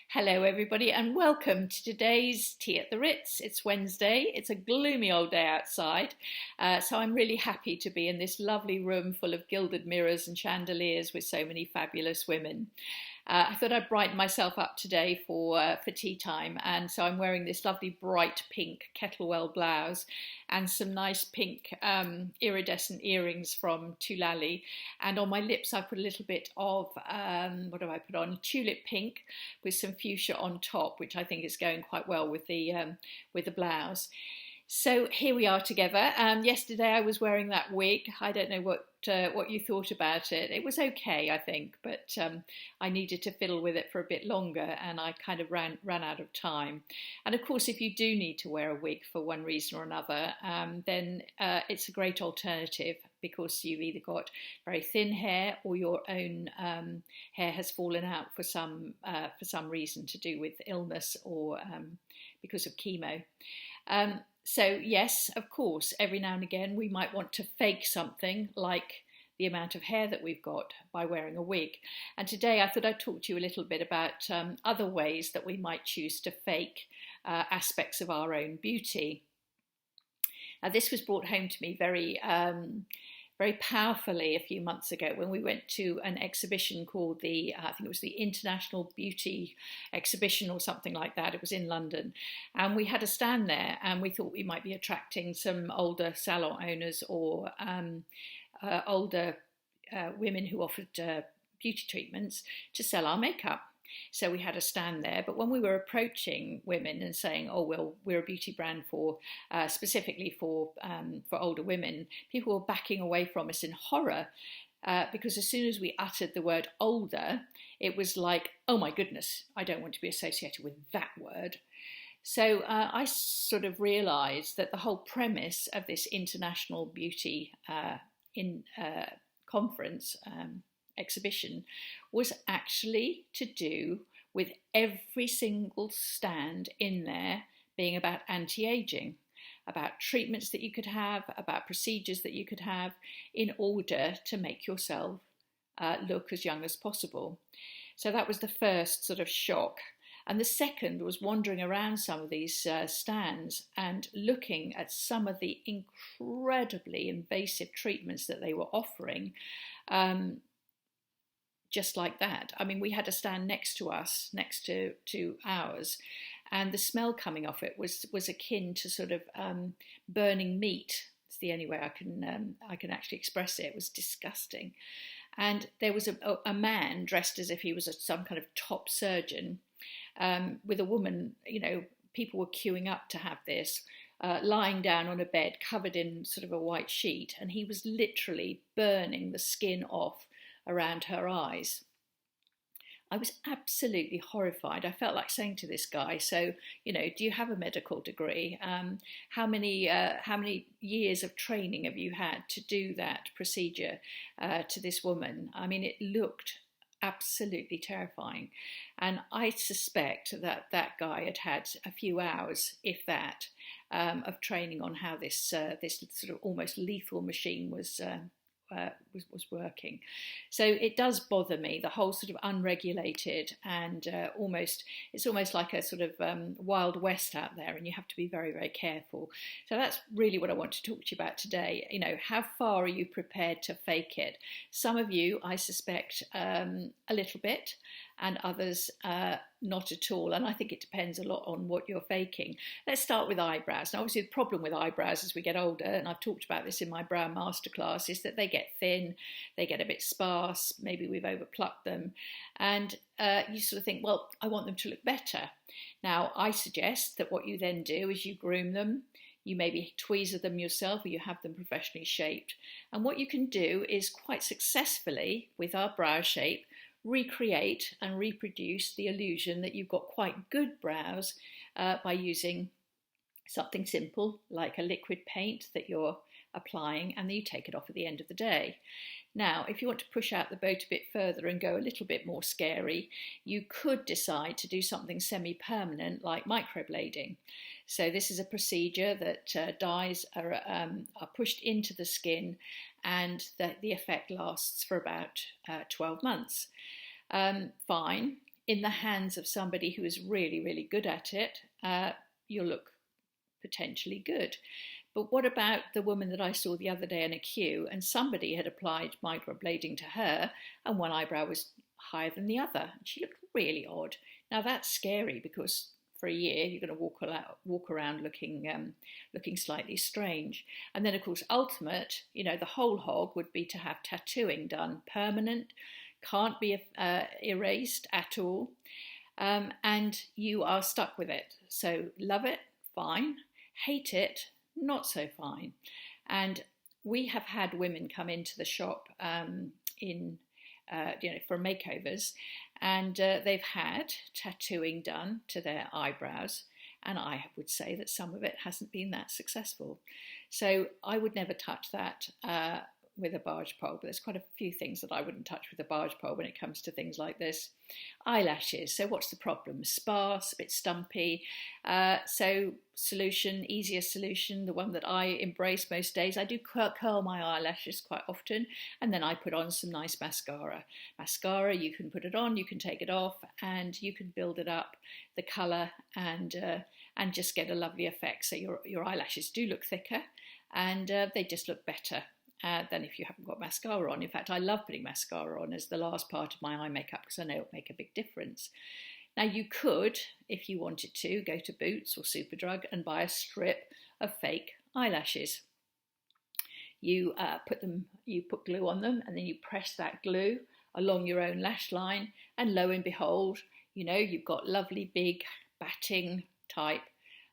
Hello, everybody, and welcome to today's Tea at the Ritz. It's Wednesday. It's a gloomy old day outside, so I'm really happy to be in this lovely room full of gilded mirrors and chandeliers with so many fabulous women. I thought I'd brighten myself up today for tea time, and so I'm wearing this lovely bright pink Kettlewell blouse and some nice pink iridescent earrings from Tulali, and on my lips I put a little bit of what do I put on? Tulip pink with some fuchsia on top, which I think is going quite well with the blouse. So here we are together. Yesterday I was wearing that wig. I don't know what you thought about it. It was okay, I think, but I needed to fiddle with it for a bit longer, and I kind of ran out of time. And of course, if you do need to wear a wig for one reason or another, then it's a great alternative, because you've either got very thin hair or your own hair has fallen out for some reason to do with illness or because of chemo. So yes, of course, every now and again we might want to fake something like the amount of hair that we've got by wearing a wig. And today I thought I'd talk to you a little bit about other ways that we might choose to fake aspects of our own beauty. This was brought home to me very powerfully a few months ago when we went to an exhibition called I think it was the International Beauty Exhibition or something like that. It was in London, and we had a stand there, and we thought we might be attracting some older salon owners or older women who offered beauty treatments to sell our makeup. So we had a stand there, but when we were approaching women and saying, "Oh, well, we're a beauty brand for specifically for older women," people were backing away from us in horror because as soon as we uttered the word "older," it was like, "Oh my goodness, I don't want to be associated with that word." So I sort of realised that the whole premise of this international beauty conference. Exhibition was actually to do with every single stand in there being about anti-aging, about treatments that you could have, about procedures that you could have in order to make yourself look as young as possible. So that was the first sort of shock. And the second was wandering around some of these stands and looking at some of the incredibly invasive treatments that they were offering. Just like that. I mean, we had a stand next to us, next to ours, and the smell coming off it was akin to sort of burning meat. It's the only way I can actually express it. It was disgusting. And there was a man dressed as if he was some kind of top surgeon with a woman. You know, people were queuing up to have this. Lying down on a bed covered in sort of a white sheet, and he was literally burning the skin off around her eyes. I was absolutely horrified. I felt like saying to this guy, "So, you know, do you have a medical degree? How many years of training have you had to do that procedure to this woman?" I mean, it looked absolutely terrifying, and I suspect that that guy had a few hours, if that, of training on how this sort of almost lethal machine was working. So it does bother me, the whole sort of unregulated and it's almost like a sort of Wild West out there, and you have to be very, very careful. So that's really what I want to talk to you about today. You know, how far are you prepared to fake it? Some of you, I suspect, a little bit, and others not at all. And I think it depends a lot on what you're faking. Let's start with eyebrows. Now, obviously, the problem with eyebrows as we get older, and I've talked about this in my brow masterclass, is that they get thin, they get a bit sparse, maybe we've overplucked them, and you sort of think, well, I want them to look better. Now, I suggest that what you then do is you groom them. You maybe tweezer them yourself, or you have them professionally shaped. And what you can do is quite successfully, with our brow shape, recreate and reproduce the illusion that you've got quite good brows by using something simple like a liquid paint that you're applying, and then you take it off at the end of the day. Now, if you want to push out the boat a bit further and go a little bit more scary, you could decide to do something semi-permanent like microblading. So this is a procedure that dyes are pushed into the skin, and the effect lasts for about 12 months. Fine. in the hands of somebody who is really, really good at it, you'll look potentially good. But what about the woman that I saw the other day in a queue, and somebody had applied microblading to her and one eyebrow was higher than the other? She looked really odd. Now that's scary, because for a year you're going to walk around looking slightly strange. And then of course ultimate, the whole hog would be to have tattooing done, permanent, can't be erased at all, and you are stuck with it. So love it, fine. Hate it, not so fine. And we have had women come into the shop for makeovers, and they've had tattooing done to their eyebrows, and I would say that some of it hasn't been that successful. So I would never touch that with a barge pole, but there's quite a few things that I wouldn't touch with a barge pole when it comes to things like this. Eyelashes, so what's the problem? Sparse, a bit stumpy. So solution, easiest solution, the one that I embrace most days, I do curl my eyelashes quite often, and then I put on some nice mascara. Mascara, you can put it on, you can take it off, and you can build it up, the colour, and just get a lovely effect. So your eyelashes do look thicker, and they just look better than if you haven't got mascara on. In fact, I love putting mascara on as the last part of my eye makeup, because I know it'll make a big difference. Now you could, if you wanted to, go to Boots or Superdrug and buy a strip of fake eyelashes. You put glue on them, and then you press that glue along your own lash line, and lo and behold, you've got lovely big batting type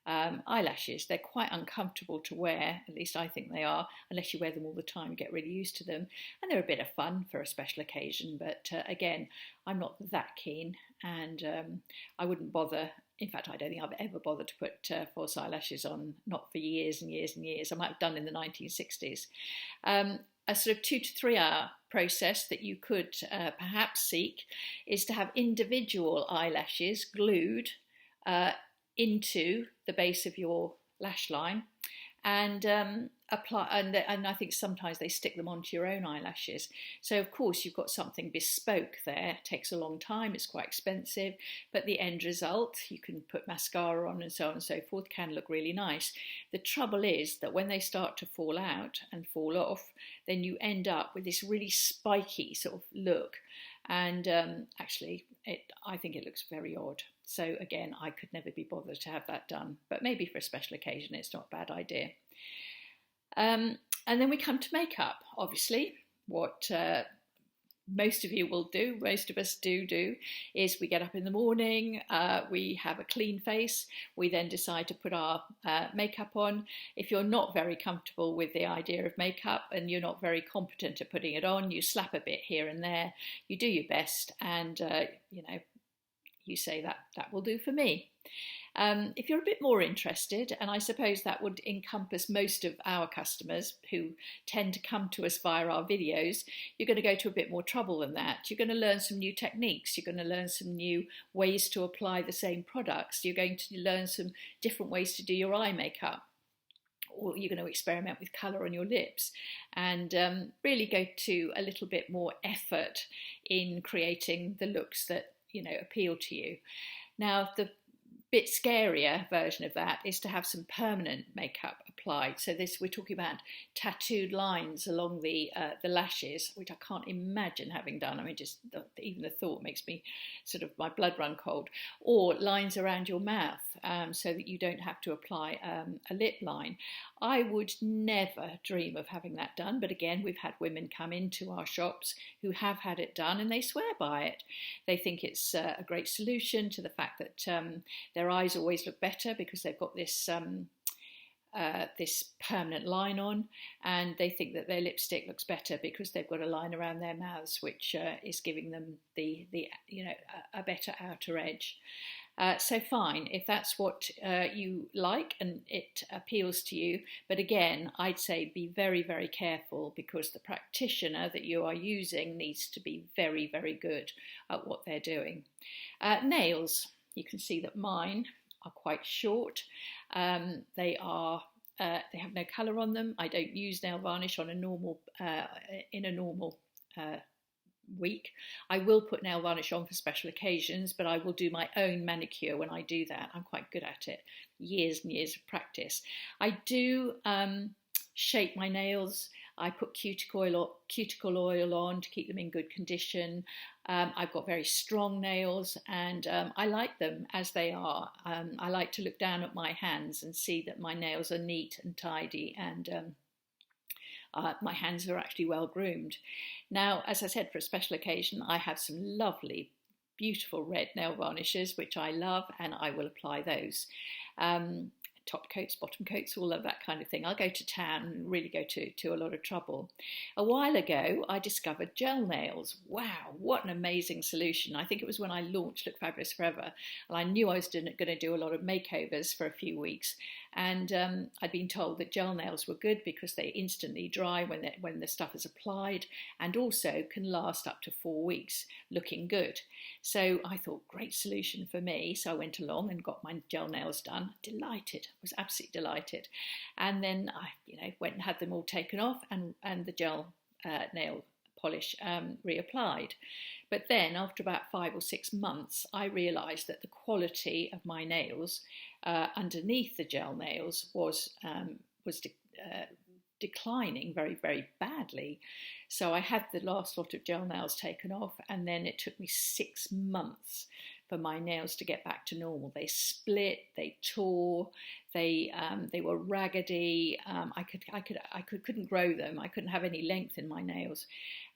eyelashes. They're quite uncomfortable to wear, at least I think they are, unless you wear them all the time, get really used to them, and they're a bit of fun for a special occasion, but again, I'm not that keen, and I wouldn't bother. In fact, I don't think I've ever bothered to put false eyelashes on, not for years and years and years. I might have done in the 1960s. A sort of 2 to 3 hour process that you could perhaps seek is to have individual eyelashes glued into the base of your lash line, and apply. And I think sometimes they stick them onto your own eyelashes. So of course you've got something bespoke there. It takes a long time. It's quite expensive, but the end result, you can put mascara on and so on and so forth, can look really nice. The trouble is that when they start to fall out and fall off, then you end up with this really spiky sort of look. And actually, I think it looks very odd. So again, I could never be bothered to have that done, but maybe for a special occasion, it's not a bad idea. And then we come to makeup. Obviously, what most of you will do, most of us do, is we get up in the morning, we have a clean face, we then decide to put our makeup on. If you're not very comfortable with the idea of makeup and you're not very competent at putting it on, you slap a bit here and there, you do your best, and you say that will do for me. If you're a bit more interested, and I suppose that would encompass most of our customers who tend to come to us via our videos, you're going to go to a bit more trouble than that. You're going to learn some new techniques, you're going to learn some new ways to apply the same products, you're going to learn some different ways to do your eye makeup, or you're going to experiment with colour on your lips, and really go to a little bit more effort in creating the looks that appeal to you. Now, the bit scarier version of that is to have some permanent makeup applied. So we're talking about tattooed lines along the lashes, which I can't imagine having done. I mean, just even the thought makes me sort of, my blood run cold. Or lines around your mouth, so that you don't have to apply a lip line. I would never dream of having that done, but again, we've had women come into our shops who have had it done, and they swear by it. They think it's a great solution to the fact that their eyes always look better because they've got this this permanent line on, and they think that their lipstick looks better because they've got a line around their mouths, which is giving them a better outer edge. So fine, if that's what you like and it appeals to you, but again, I'd say be very, very careful, because the practitioner that you are using needs to be very, very good at what they're doing. Nails, you can see that mine are quite short. They have no colour on them. I don't use nail varnish on a normal week. I will put nail varnish on for special occasions, but I will do my own manicure when I do that. I'm quite good at it. Years and years of practice. I do shape my nails. I put cuticle oil on to keep them in good condition. I've got very strong nails, and I like them as they are. I like to look down at my hands and see that my nails are neat and tidy, and my hands are actually well groomed. Now, as I said, for a special occasion, I have some lovely, beautiful red nail varnishes, which I love, and I will apply those. Top coats, bottom coats, all of that kind of thing. I'll go to town and really go to a lot of trouble. A while ago, I discovered gel nails. Wow, what an amazing solution. I think it was when I launched Look Fabulous Forever, and I knew I was going to do a lot of makeovers for a few weeks. And I'd been told that gel nails were good because they instantly dry when the stuff is applied, and also can last up to 4 weeks looking good. So I thought, great solution for me. So I went along and got my gel nails done. Delighted, was absolutely delighted. And then I went and had them all taken off, and the gel nail polish reapplied. But then after about 5 or 6 months, I realised that the quality of my nails underneath the gel nails was declining very, very badly. So I had the last lot of gel nails taken off, and then it took me 6 months for my nails to get back to normal. They split, they tore, they were raggedy. I couldn't grow them. I couldn't have any length in my nails,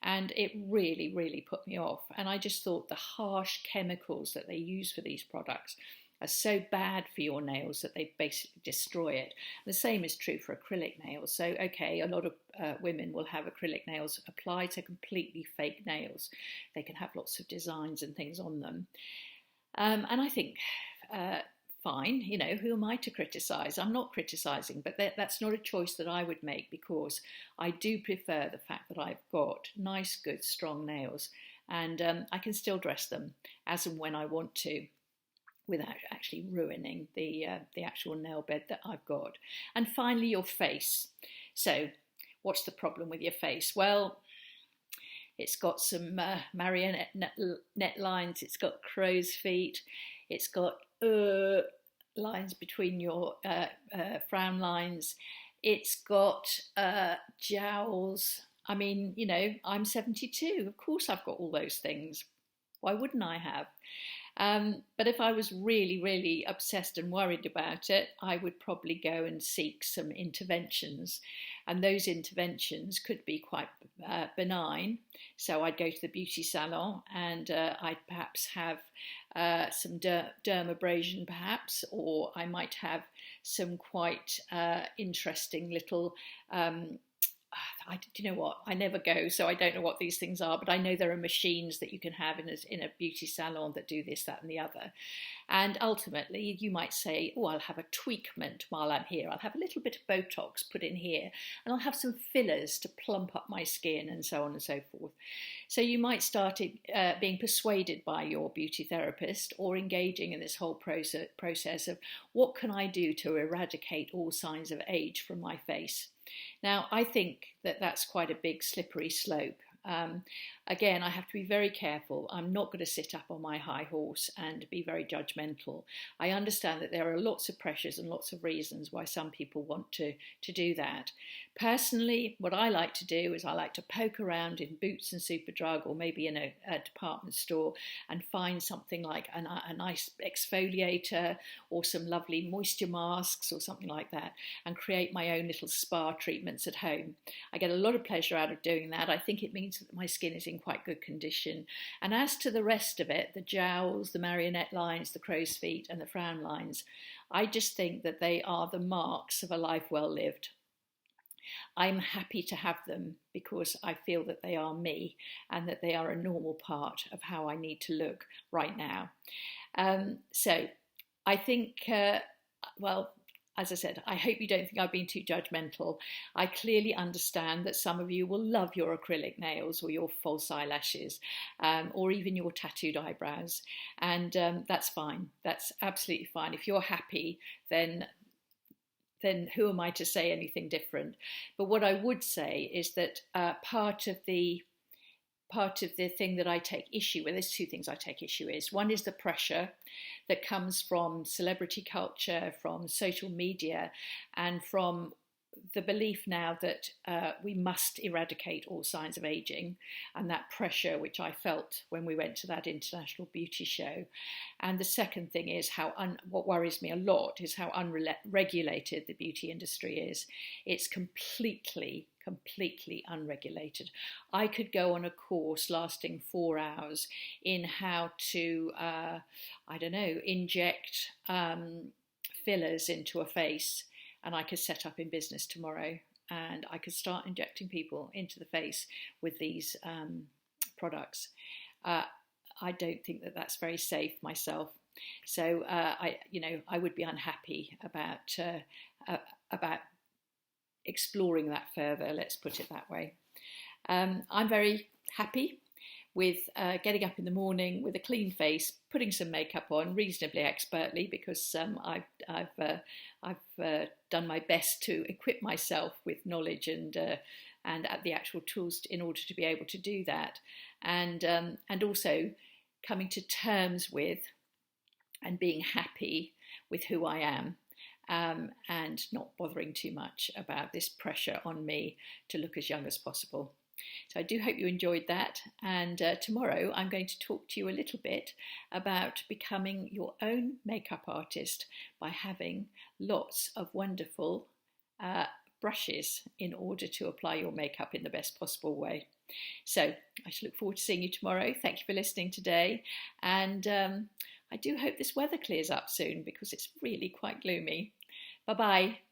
and it really, really put me off. And I just thought the harsh chemicals that they use for these products are so bad for your nails that they basically destroy it. The same is true for acrylic nails. So, okay, a lot of women will have acrylic nails applied to completely fake nails. They can have lots of designs and things on them. And I think, fine, who am I to criticise? I'm not criticising, but that's not a choice that I would make, because I do prefer the fact that I've got nice, good, strong nails, and I can still dress them as and when I want to, without actually ruining the actual nail bed that I've got. And finally, your face. So what's the problem with your face? Well, it's got some marionette lines, it's got crow's feet, it's got lines between your frown lines, it's got jowls. I mean, I'm 72, of course I've got all those things. Why wouldn't I have? But if I was really, really obsessed and worried about it, I would probably go and seek some interventions. And those interventions could be quite benign. So I'd go to the beauty salon, and I'd perhaps have some dermabrasion perhaps, or I might have some quite interesting little do you know what? I never go, so I don't know what these things are, but I know there are machines that you can have in a beauty salon that do this, that, and the other. And ultimately, you might say, oh, I'll have a tweakment while I'm here. I'll have a little bit of Botox put in here, and I'll have some fillers to plump up my skin, and so on and so forth. So you might start being persuaded by your beauty therapist, or engaging in this whole process of what can I do to eradicate all signs of age from my face. Now, I think that that's quite a big slippery slope. Again, I have to be very careful. I'm not going to sit up on my high horse and be very judgmental. I understand that there are lots of pressures and lots of reasons why some people want to do that. Personally, what I like to do is I like to poke around in Boots and Superdrug, or maybe in a department store, and find something like a nice exfoliator or some lovely moisture masks or something like that, and create my own little spa treatments at home. I get a lot of pleasure out of doing that. I think it means that my skin is in quite good condition. And as to the rest of it, the jowls, the marionette lines, the crow's feet, and the frown lines, I just think that they are the marks of a life well lived. I'm happy to have them because I feel that they are me, and that they are a normal part of how I need to look right now. So I think, as I said, I hope you don't think I've been too judgmental. I clearly understand that some of you will love your acrylic nails, or your false eyelashes, or even your tattooed eyebrows. And that's fine. That's absolutely fine. If you're happy, then who am I to say anything different? But what I would say is that part of the part of the thing that I take issue with, there's two things I take issue with. One is the pressure that comes from celebrity culture, from social media, and from the belief now that we must eradicate all signs of aging, and that pressure which I felt when we went to that international beauty show. And the second thing is what worries me a lot is how unregulated the beauty industry is. It's completely unregulated. I could go on a course lasting 4 hours in how to, inject fillers into a face, and I could set up in business tomorrow, and I could start injecting people into the face with these products. I don't think that that's very safe myself. So I would be unhappy about exploring that further. Let's put it that way. I'm very happy with getting up in the morning with a clean face, putting some makeup on reasonably expertly, because I've done my best to equip myself with knowledge and the actual tools in order to be able to do that, and also coming to terms with and being happy with who I am. And not bothering too much about this pressure on me to look as young as possible. So I do hope you enjoyed that, and tomorrow I'm going to talk to you a little bit about becoming your own makeup artist by having lots of wonderful brushes in order to apply your makeup in the best possible way. So I shall look forward to seeing you tomorrow. Thank you for listening today, and I do hope this weather clears up soon because it's really quite gloomy. Bye-bye.